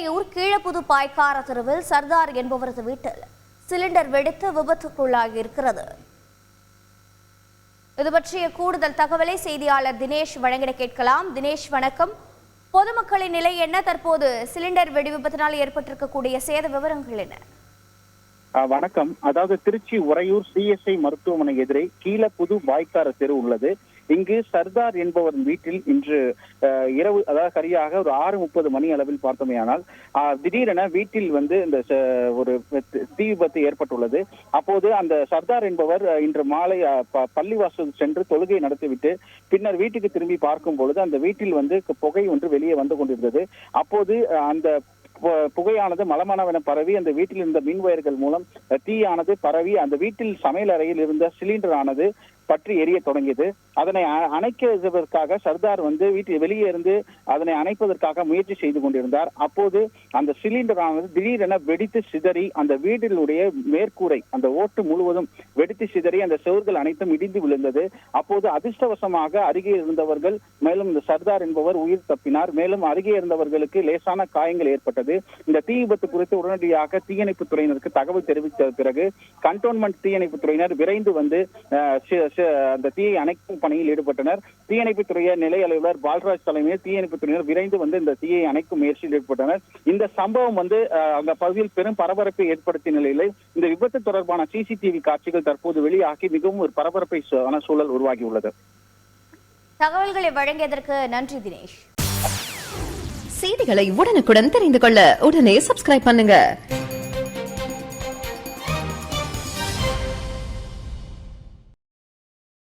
உறையூர் கீழப்புது பாய்க்கார தெருவில் சர்தார் என்பவரது வீட்டில் சிலிண்டர் வெடித்து விபத்துக்குள்ளாகி இருக்கிறது. இது பற்றிய கூடுதல் தகவலை செய்தியாளர் தினேஷ் வழங்கிட கேட்கலாம். தினேஷ், வணக்கம். பொதுமக்களின் நிலை என்ன? தற்போது சிலிண்டர் வெடி விபத்தினால் ஏற்பட்டிருக்கக்கூடிய சேத விவரங்கள் என்ன? வணக்கம். அதாவது திருச்சி உறையூர் சிஎஸ்ஐ மருத்துவமனை எதிரே கீழப்புது பாய்க்கார தெரு உள்ளது. இங்கு சர்தார் என்பவர் வீட்டில் இன்று இரவு, அதாவது சரியாக ஒரு 6:30 மணி அளவில் பார்த்தோமேயானால் திடீரென வீட்டில் இந்த ஒரு தீ விபத்து ஏற்பட்டுள்ளது. அப்போது அந்த சர்தார் என்பவர் இன்று மாலை பள்ளிவாசல் சென்று தொழுகை நடத்திவிட்டு பின்னர் வீட்டுக்கு திரும்பி பார்க்கும் பொழுது அந்த வீட்டில் புகை ஒன்று வெளியே வந்து கொண்டிருந்தது. அப்போது அந்த புகையானது மலமளவென பரவி அந்த வீட்டில் இருந்த மின் வயர்கள் மூலம் தீயானது பரவி அந்த வீட்டில் சமையல் அறையில் இருந்த சிலிண்டர் ஆனது பற்றி எரிய தொடங்கியது. அதனை அணைக்கிறதற்காக சர்தார் வீட்டில் வெளியே இருந்து அதனை அணைப்பதற்காக முயற்சி செய்து கொண்டிருந்தார். அப்போது அந்த சிலிண்டர் ஆனது திடீரென வெடித்து சிதறி அந்த வீட்டினுடைய மேற்கூரை அந்த ஓட்டு முழுவதும் வெடித்து சிதறி அந்த செவர்கள் அனைத்தும் இடிந்து விழுந்தது. அப்போது அதிர்ஷ்டவசமாக அருகே இருந்தவர்கள், மேலும் இந்த சர்தார் என்பவர் உயிர் தப்பினார். மேலும் அருகே இருந்தவர்களுக்கு லேசான காயங்கள் ஏற்பட்டது. இந்த தீ விபத்து குறித்து உடனடியாக தீயணைப்பு துறையினருக்கு தகவல் தெரிவித்த பிறகு கண்டோன்மெண்ட் தீயணைப்பு துறையினர் விரைந்து அந்த தீயை அணைக்கும் பணியில் ஈடுபட்டனர். தீயணைப்பு துறைய நிலை அலுவலர் பால்ராஜ் தலைமையில் தீயணைப்பு துறையினர் விரைந்து இந்த தீயை அணைக்கும் முயற்சியில் ஈடுபட்டனர். இந்த சம்பவம் அந்த பகுதியில் பெரும் பரபரப்பை ஏற்படுத்திய நிலையில் இந்த விபத்து தொடர்பான சிசிடிவி காட்சிகள் தற்போது வெளியாகி மிகவும் ஒரு பரபரப்பை சூழல் உருவாகியுள்ளது. தகவல்களை வழங்கியதற்கு நன்றி தினேஷ். செய்திகளை உடனுக்குடன் தெரிந்து கொள்ள உடனே சப்ஸ்கிரைப் பண்ணுங்க.